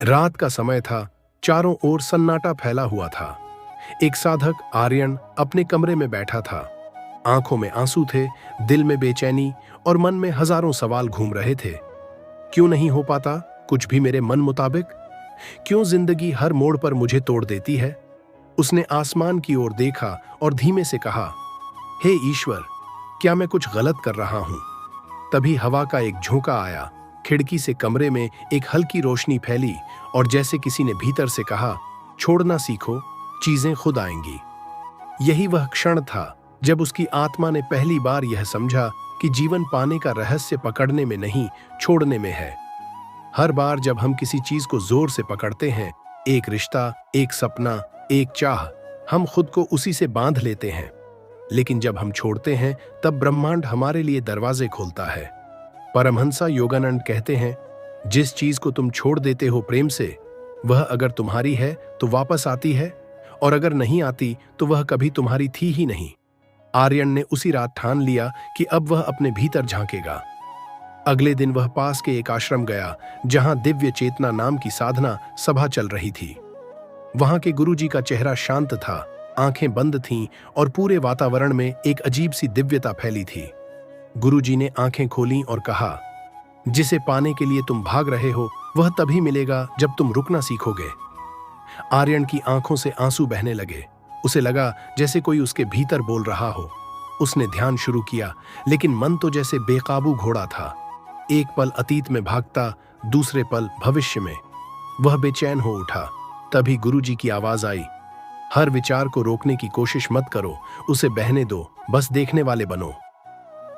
रात का समय था। चारों ओर सन्नाटा फैला हुआ था। एक साधक आर्यन अपने कमरे में बैठा था। आंखों में आंसू थे, दिल में बेचैनी और मन में हजारों सवाल घूम रहे थे। क्यों नहीं हो पाता कुछ भी मेरे मन मुताबिक? क्यों जिंदगी हर मोड़ पर मुझे तोड़ देती है? उसने आसमान की ओर देखा और धीमे से कहा, हे ईश्वर, क्या मैं कुछ गलत कर रहा हूं? तभी हवा का एक झोंका आया। खिड़की से कमरे में एक हल्की रोशनी फैली और जैसे किसी ने भीतर से कहा, छोड़ना सीखो, चीजें खुद आएंगी। यही वह क्षण था जब उसकी आत्मा ने पहली बार यह समझा कि जीवन पाने का रहस्य पकड़ने में नहीं, छोड़ने में है। हर बार जब हम किसी चीज को जोर से पकड़ते हैं, एक रिश्ता, एक सपना, एक चाह, हम खुद को उसी से बांध लेते हैं। लेकिन जब हम छोड़ते हैं, तब ब्रह्मांड हमारे लिए दरवाजे खोलता है। परमहंसा योगानंद कहते हैं, जिस चीज को तुम छोड़ देते हो प्रेम से, वह अगर तुम्हारी है तो वापस आती है, और अगर नहीं आती तो वह कभी तुम्हारी थी ही नहीं। आर्यन ने उसी रात ठान लिया कि अब वह अपने भीतर झांकेगा। अगले दिन वह पास के एक आश्रम गया, जहां दिव्य चेतना नाम की साधना सभा चल रही थी। वहां के गुरुजी का चेहरा शांत था, आंखें बंद थीं और पूरे वातावरण में एक अजीब सी दिव्यता फैली थी। गुरुजी ने आंखें खोलीं और कहा, जिसे पाने के लिए तुम भाग रहे हो, वह तभी मिलेगा जब तुम रुकना सीखोगे। आर्यन की आंखों से आंसू बहने लगे। उसे लगा जैसे कोई उसके भीतर बोल रहा हो। उसने ध्यान शुरू किया, लेकिन मन तो जैसे बेकाबू घोड़ा था। एक पल अतीत में भागता, दूसरे पल भविष्य में। वह बेचैन हो उठा। तभी गुरुजी की आवाज आई, हर विचार को रोकने की कोशिश मत करो, उसे बहने दो, बस देखने वाले बनो।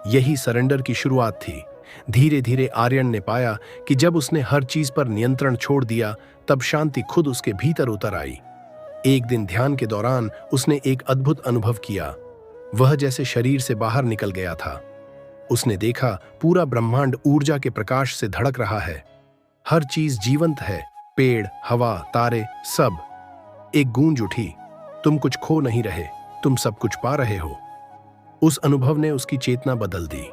यही सरेंडर की शुरुआत थी। धीरे धीरे आर्यन ने पाया कि जब उसने हर चीज पर नियंत्रण छोड़ दिया, तब शांति खुद उसके भीतर उतर आई। एक दिन ध्यान के दौरान उसने एक अद्भुत अनुभव किया। वह जैसे शरीर से बाहर निकल गया था। उसने देखा पूरा ब्रह्मांड ऊर्जा के प्रकाश से धड़क रहा है। हर चीज जीवंत है, पेड़, हवा, तारे, सब। एक गूंज उठी, तुम कुछ खो नहीं रहे, तुम सब कुछ पा रहे हो। उस अनुभव ने उसकी चेतना बदल दी।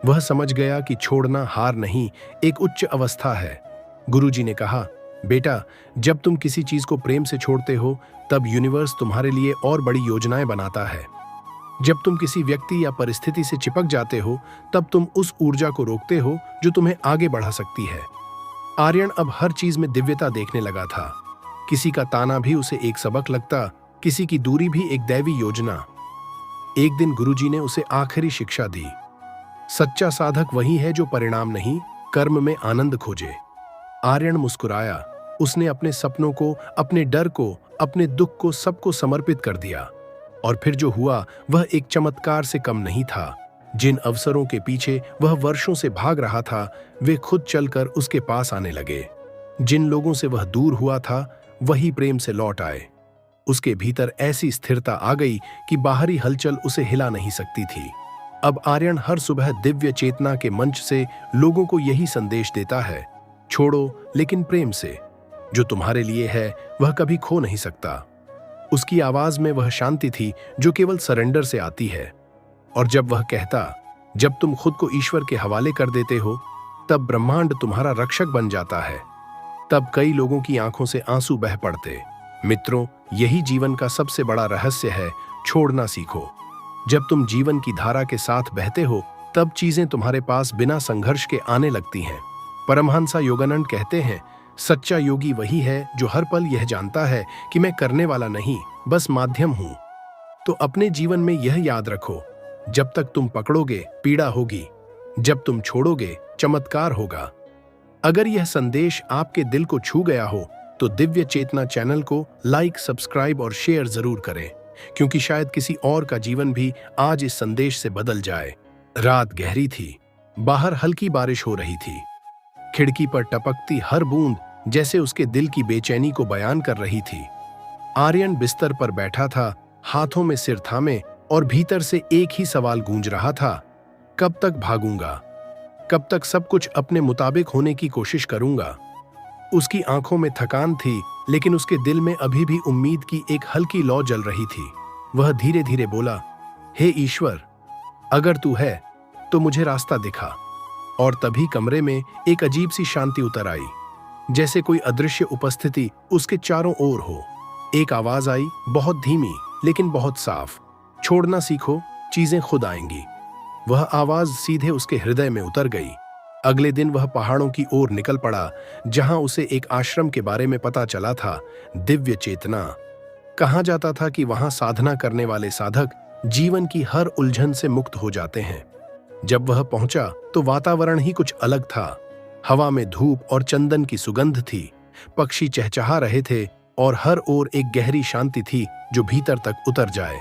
वह समझ गया कि छोड़ना हार नहीं, एक उच्च अवस्था है। गुरुजी ने कहा, बेटा, जब तुम किसी चीज को प्रेम से छोड़ते हो, तब यूनिवर्स तुम्हारे लिए और बड़ी योजनाएं बनाता है। जब तुम किसी व्यक्ति या परिस्थिति से चिपक जाते हो, तब तुम उस ऊर्जा को रोकते हो जो तुम्हें आगे बढ़ा सकती है। आर्यन अब हर चीज में दिव्यता देखने लगा था। किसी का ताना भी उसे एक सबक लगता, किसी की दूरी भी एक दैवी योजना। एक दिन गुरुजी ने उसे आखिरी शिक्षा दी, सच्चा साधक वही है जो परिणाम नहीं, कर्म में आनंद खोजे। आर्यन मुस्कुराया। उसने अपने सपनों को, अपने डर को, अपने दुख को, सबको समर्पित कर दिया। और फिर जो हुआ वह एक चमत्कार से कम नहीं था। जिन अवसरों के पीछे वह वर्षों से भाग रहा था, वे खुद चलकर उसके पास आने लगे। जिन लोगों से वह दूर हुआ था, वही प्रेम से लौट आए। उसके भीतर ऐसी स्थिरता आ गई कि बाहरी हलचल उसे हिला नहीं सकती थी। अब आर्यन हर सुबह दिव्य चेतना के मंच से लोगों को यही संदेश देता है, छोड़ो लेकिन प्रेम से। जो तुम्हारे लिए है वह कभी खो नहीं सकता। उसकी आवाज में वह शांति थी जो केवल सरेंडर से आती है। और जब वह कहता, जब तुम खुद को ईश्वर के हवाले कर देते हो, तब ब्रह्मांड तुम्हारा रक्षक बन जाता है। तब कई लोगों की आंखों से आंसू बह पड़ते। मित्रों, यही जीवन का सबसे बड़ा रहस्य है, छोड़ना सीखो। जब तुम जीवन की धारा के साथ बहते हो, तब चीजें तुम्हारे पास बिना संघर्ष के आने लगती हैं। परमहंसा योगानंद कहते हैं, सच्चा योगी वही है जो हर पल यह जानता है कि मैं करने वाला नहीं, बस माध्यम हूं। तो अपने जीवन में यह याद रखो, जब तक तुम पकड़ोगे पीड़ा होगी, जब तुम छोड़ोगे चमत्कार होगा। अगर यह संदेश आपके दिल को छू गया हो, तो दिव्य चेतना चैनल को लाइक, सब्सक्राइब और शेयर जरूर करें, क्योंकि शायद किसी और का जीवन भी आज इस संदेश से बदल जाए। रात गहरी थी। बाहर हल्की बारिश हो रही थी। खिड़की पर टपकती हर बूंद जैसे उसके दिल की बेचैनी को बयान कर रही थी। आर्यन बिस्तर पर बैठा था, हाथों में सिर थामे, और भीतर से एक ही सवाल गूंज रहा था, कब तक भागूंगा? कब तक सब कुछ अपने मुताबिक होने की कोशिश करूंगा? उसकी आंखों में थकान थी, लेकिन उसके दिल में अभी भी उम्मीद की एक हल्की लौ जल रही थी। वह धीरे धीरे बोला, हे ईश्वर, अगर तू है तो मुझे रास्ता दिखा। और तभी कमरे में एक अजीब सी शांति उतर आई। जैसे कोई अदृश्य उपस्थिति उसके चारों ओर हो। एक आवाज आई, बहुत धीमी लेकिन बहुत साफ, छोड़ना सीखो, चीजें खुद आएंगी। वह आवाज सीधे उसके हृदय में उतर गई। अगले दिन वह पहाड़ों की ओर निकल पड़ा, जहां उसे एक आश्रम के बारे में पता चला था, दिव्य चेतना। कहा जाता था कि वहां साधना करने वाले साधक जीवन की हर उलझन से मुक्त हो जाते हैं। जब वह पहुंचा तो वातावरण ही कुछ अलग था। हवा में धूप और चंदन की सुगंध थी, पक्षी चहचहा रहे थे और हर ओर एक गहरी शांति थी जो भीतर तक उतर जाए।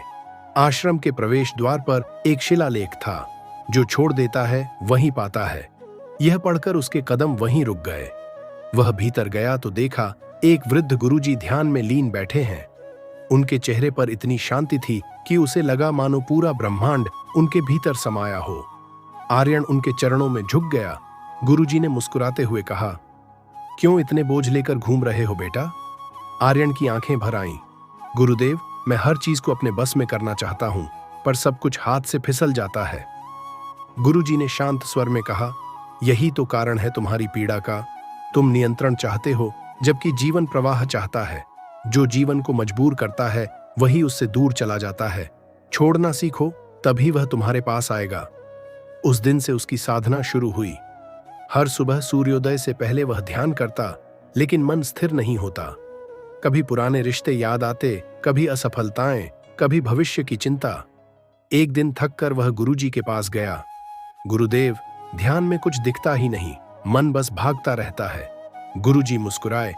आश्रम के प्रवेश द्वार पर एक शिलालेख था, जो छोड़ देता है वहीं पाता है। यह पढ़कर उसके कदम वहीं रुक गए। वह भीतर गया तो देखा एक वृद्ध गुरुजी ध्यान में लीन बैठे हैं। उनके चेहरे पर इतनी शांति थी कि उसे लगा मानो पूरा ब्रह्मांड उनके भीतर समाया हो। आर्यन उनके चरणों में झुक गया। गुरुजी ने मुस्कुराते हुए कहा, क्यों इतने बोझ लेकर घूम रहे हो बेटा? आर्यन की आंखें भर आईं। गुरुदेव, मैं हर चीज को अपने बस में करना चाहता हूं, पर सब कुछ हाथ से फिसल जाता है। गुरुजी ने शांत स्वर में कहा, यही तो कारण है तुम्हारी पीड़ा का। तुम नियंत्रण चाहते हो, जबकि जीवन प्रवाह चाहता है। जो जीवन को मजबूर करता है वही उससे दूर चला जाता है। छोड़ना सीखो, तभी वह तुम्हारे पास आएगा। उस दिन से उसकी साधना शुरू हुई। हर सुबह सूर्योदय से पहले वह ध्यान करता, लेकिन मन स्थिर नहीं होता। कभी पुराने रिश्ते याद आते, कभी असफलताएं, कभी भविष्य की चिंता। एक दिन थककर वह गुरुजी के पास गया। गुरुदेव, ध्यान में कुछ दिखता ही नहीं, मन बस भागता रहता है। गुरुजी मुस्कुराए,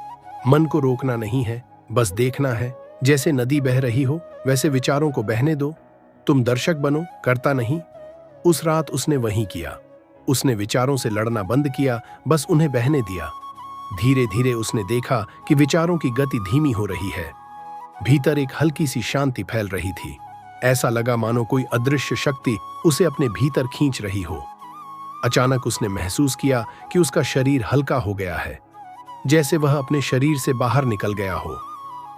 मन को रोकना नहीं है, बस देखना है। जैसे नदी बह रही हो वैसे विचारों को बहने दो। तुम दर्शक बनो, करता नहीं। उस रात उसने वही किया। उसने विचारों से लड़ना बंद किया, बस उन्हें बहने दिया। धीरे धीरे उसने देखा कि विचारों की गति धीमी हो रही है। भीतर एक हल्की सी शांति फैल रही थी। ऐसा लगा मानो कोई अदृश्य शक्ति उसे अपने भीतर खींच रही हो। अचानक उसने महसूस किया कि उसका शरीर हल्का हो गया है, जैसे वह अपने शरीर से बाहर निकल गया हो।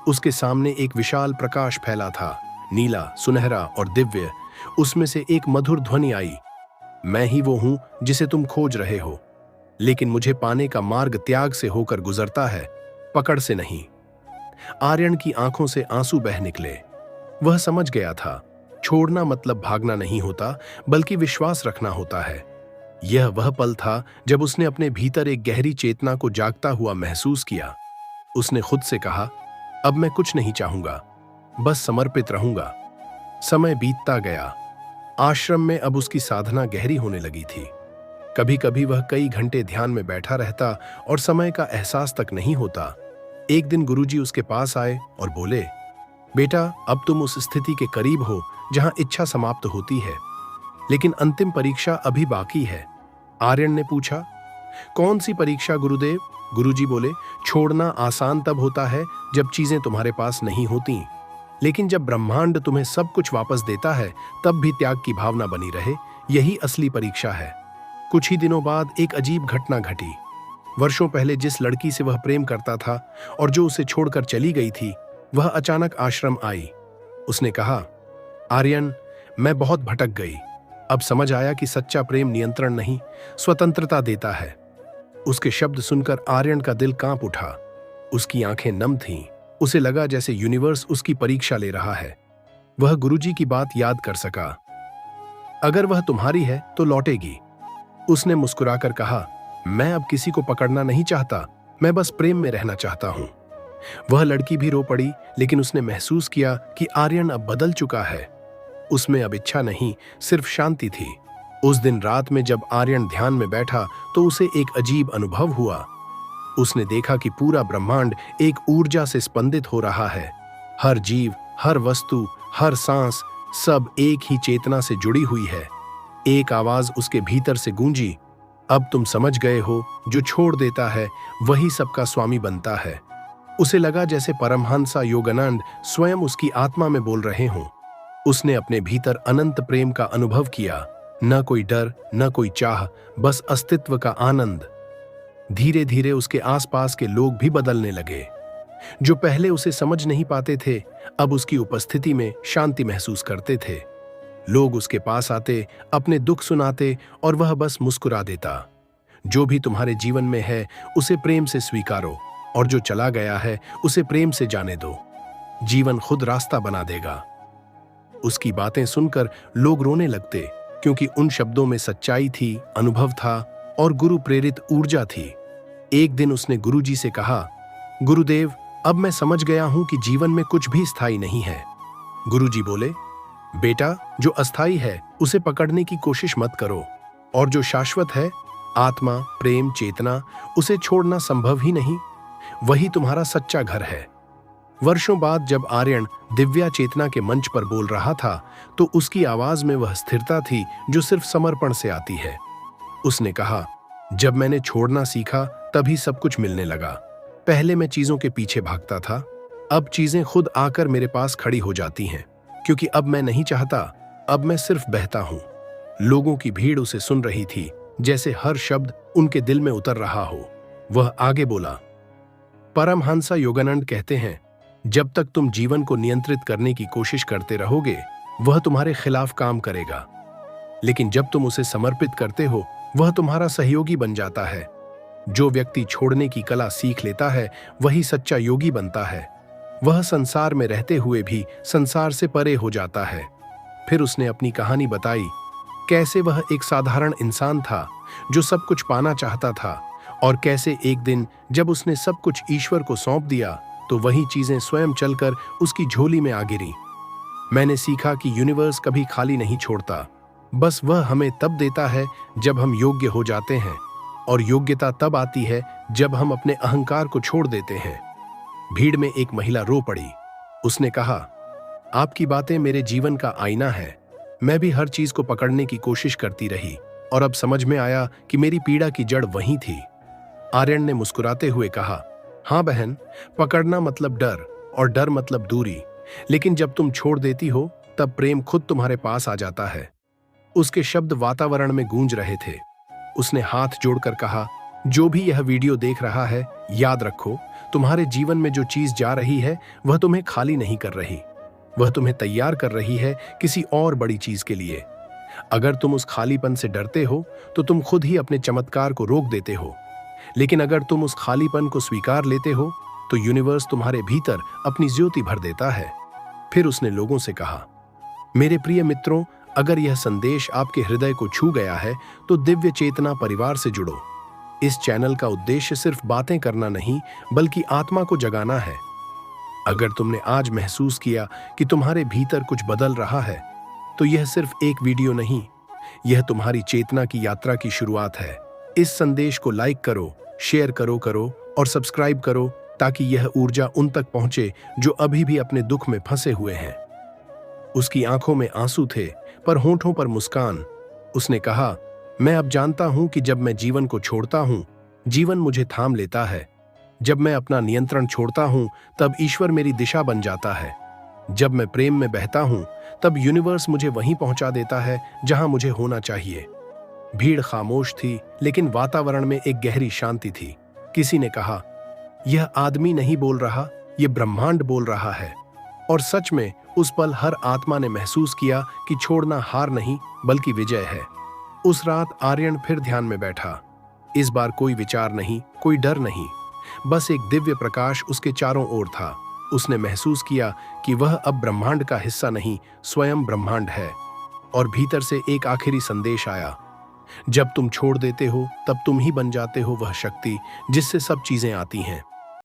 उसके सामने एक विशाल प्रकाश फैला था, नीला, सुनहरा और दिव्य। उसमें से एक मधुर ध्वनि आई, मैं ही वो हूं जिसे तुम खोज रहे हो, लेकिन मुझे पाने का मार्ग त्याग से होकर गुजरता है, पकड़ से नहीं। आर्यन की आंखों से आंसू बह निकले। वह समझ गया था, छोड़ना मतलब भागना नहीं होता, बल्कि विश्वास रखना होता है। यह वह पल था जब उसने अपने भीतर एक गहरी चेतना को जागता हुआ महसूस किया। उसने खुद से कहा, अब मैं कुछ नहीं चाहूंगा, बस समर्पित रहूंगा। समय बीतता गया। आश्रम में अब उसकी साधना गहरी होने लगी थी। कभी कभी वह कई घंटे ध्यान में बैठा रहता और समय का एहसास तक नहीं होता। एक दिन गुरुजी उसके पास आए और बोले, बेटा, अब तुम उस स्थिति के करीब हो जहां इच्छा समाप्त होती है, लेकिन अंतिम परीक्षा अभी बाकी है। आर्यन ने पूछा, कौन सी परीक्षा गुरुदेव? गुरुजी बोले, छोड़ना आसान तब होता है जब चीजें तुम्हारे पास नहीं होती, लेकिन जब ब्रह्मांड तुम्हें सब कुछ वापस देता है तब भी त्याग की भावना बनी रहे, यही असली परीक्षा है। कुछ ही दिनों बाद एक अजीब घटना घटी। वर्षों पहले जिस लड़की से वह प्रेम करता था और जो उसे छोड़कर चली गई थी, वह अचानक आश्रम आई। उसने कहा, आर्यन, मैं बहुत भटक गई। अब समझ आया कि सच्चा प्रेम नियंत्रण नहीं, स्वतंत्रता देता है। उसके शब्द सुनकर आर्यन का दिल कांप उठा। उसकी आंखें नम थीं। उसे लगा जैसे यूनिवर्स उसकी परीक्षा ले रहा है। वह गुरुजी की बात याद कर सका, अगर वह तुम्हारी है तो लौटेगी। उसने मुस्कुराकर कहा, मैं अब किसी को पकड़ना नहीं चाहता, मैं बस प्रेम में रहना चाहता हूं। वह लड़की भी रो पड़ी, लेकिन उसने महसूस किया कि आर्यन अब बदल चुका है। उसमें अब इच्छा नहीं, सिर्फ शांति थी। उस दिन रात में जब आर्यन ध्यान में बैठा तो उसे एक अजीब अनुभव हुआ। उसने देखा कि पूरा ब्रह्मांड एक ऊर्जा से स्पंदित हो रहा है। हर जीव, हर वस्तु, हर सांस, सब एक ही चेतना से जुड़ी हुई है। एक आवाज उसके भीतर से गूंजी, अब तुम समझ गए हो, जो छोड़ देता है वही सबका स्वामी बनता है। उसे लगा जैसे परमहंस योगानंद स्वयं उसकी आत्मा में बोल रहे हों। उसने अपने भीतर अनंत प्रेम का अनुभव किया, न कोई डर, न कोई चाह, बस अस्तित्व का आनंद। धीरे धीरे उसके आसपास के लोग भी बदलने लगे। जो पहले उसे समझ नहीं पाते थे, अब उसकी उपस्थिति में शांति महसूस करते थे। लोग उसके पास आते, अपने दुख सुनाते और वह बस मुस्कुरा देता। जो भी तुम्हारे जीवन में है उसे प्रेम से स्वीकारो, और जो चला गया है उसे प्रेम से जाने दो। जीवन खुद रास्ता बना देगा। उसकी बातें सुनकर लोग रोने लगते, क्योंकि उन शब्दों में सच्चाई थी, अनुभव था और गुरु प्रेरित ऊर्जा थी। एक दिन उसने गुरुजी से कहा, गुरुदेव, अब मैं समझ गया हूं कि जीवन में कुछ भी स्थायी नहीं है। गुरुजी बोले, बेटा, जो अस्थायी है उसे पकड़ने की कोशिश मत करो, और जो शाश्वत है, आत्मा, प्रेम, चेतना, उसे छोड़ना संभव ही नहीं। वही तुम्हारा सच्चा घर है। वर्षों बाद जब आर्यन दिव्या चेतना के मंच पर बोल रहा था, तो उसकी आवाज में वह स्थिरता थी जो सिर्फ समर्पण से आती है। उसने कहा, जब मैंने छोड़ना सीखा तभी सब कुछ मिलने लगा। पहले मैं चीजों के पीछे भागता था, अब चीजें खुद आकर मेरे पास खड़ी हो जाती हैं, क्योंकि अब मैं नहीं चाहता, अब मैं सिर्फ बहता हूं। लोगों की भीड़ उसे सुन रही थी, जैसे हर शब्द उनके दिल में उतर रहा हो। वह आगे बोला, परमहंस योगानंद कहते हैं, जब तक तुम जीवन को नियंत्रित करने की कोशिश करते रहोगे, वह तुम्हारे खिलाफ काम करेगा। लेकिन जब तुम उसे समर्पित करते हो, वह तुम्हारा सहयोगी बन जाता है। जो व्यक्ति छोड़ने की कला सीख लेता है, वही सच्चा योगी बनता है। वह संसार में रहते हुए भी संसार से परे हो जाता है। फिर उसने अपनी कहानी बताई, कैसे वह एक साधारण इंसान था जो सब कुछ पाना चाहता था, और कैसे एक दिन जब उसने सब कुछ ईश्वर को सौंप दिया, तो वही चीजें स्वयं चलकर उसकी झोली में आ गिरी। मैंने सीखा कि यूनिवर्स कभी खाली नहीं छोड़ता, बस वह हमें तब देता है जब हम योग्य हो जाते हैं, और योग्यता तब आती है जब हम अपने अहंकार को छोड़ देते हैं। भीड़ में एक महिला रो पड़ी। उसने कहा, आपकी बातें मेरे जीवन का आईना है। मैं भी हर चीज को पकड़ने की कोशिश करती रही, और अब समझ में आया कि मेरी पीड़ा की जड़ वहीं थी। आर्यन ने मुस्कुराते हुए कहा, हाँ बहन, पकड़ना मतलब डर, और डर मतलब दूरी। लेकिन जब तुम छोड़ देती हो, तब प्रेम खुद तुम्हारे पास आ जाता है। उसके शब्द वातावरण में गूंज रहे थे। उसने हाथ जोड़कर कहा, जो भी यह वीडियो देख रहा है, याद रखो, तुम्हारे जीवन में जो चीज जा रही है, वह तुम्हें खाली नहीं कर रही। वह तुम्हें तैयार कर रही है किसी और बड़ी चीज के लिए। अगर तुम उस खालीपन से डरते हो, तो तुम खुद ही अपने चमत्कार को रोक देते हो। लेकिन अगर तुम उस खालीपन को स्वीकार लेते हो, तो यूनिवर्स तुम्हारे भीतर अपनी ज्योति भर देता है। फिर उसने लोगों से कहा, मेरे प्रिय मित्रों, अगर यह संदेश आपके हृदय को छू गया है, तो दिव्य चेतना परिवार से जुड़ो। इस चैनल का उद्देश्य सिर्फ बातें करना नहीं, बल्कि आत्मा को जगाना है। अगर तुमने आज महसूस किया कि तुम्हारे भीतर कुछ बदल रहा है, तो यह सिर्फ एक वीडियो नहीं, यह तुम्हारी चेतना की यात्रा की शुरुआत है। इस संदेश को लाइक करो, शेयर करो और सब्सक्राइब करो, ताकि यह ऊर्जा उन तक पहुंचे जो अभी भी अपने दुख में फंसे हुए हैं। उसकी आंखों में आंसू थे, पर होंठों पर मुस्कान। उसने कहा, मैं अब जानता हूं कि जब मैं जीवन को छोड़ता हूं, जीवन मुझे थाम लेता है। जब मैं अपना नियंत्रण छोड़ता हूं, तब ईश्वर मेरी दिशा बन जाता है। जब मैं प्रेम में बहता हूं, तब यूनिवर्स मुझे वहीं पहुंचा देता है जहां मुझे होना चाहिए। भीड़ खामोश थी, लेकिन वातावरण में एक गहरी शांति थी। किसी ने कहा, यह आदमी नहीं बोल रहा, यह ब्रह्मांड बोल रहा है। और सच में उस पल हर आत्मा ने महसूस किया कि छोड़ना हार नहीं, बल्कि विजय है। उस रात आर्यन फिर ध्यान में बैठा। इस बार कोई विचार नहीं, कोई डर नहीं, बस एक दिव्य प्रकाश उसके चारों ओर था। उसने महसूस किया कि वह अब ब्रह्मांड का हिस्सा नहीं, स्वयं ब्रह्मांड है। और भीतर से एक आखिरी संदेश आया, जब तुम छोड़ देते हो, तब तुम ही बन जाते हो वह शक्ति जिससे सब चीजें आती हैं।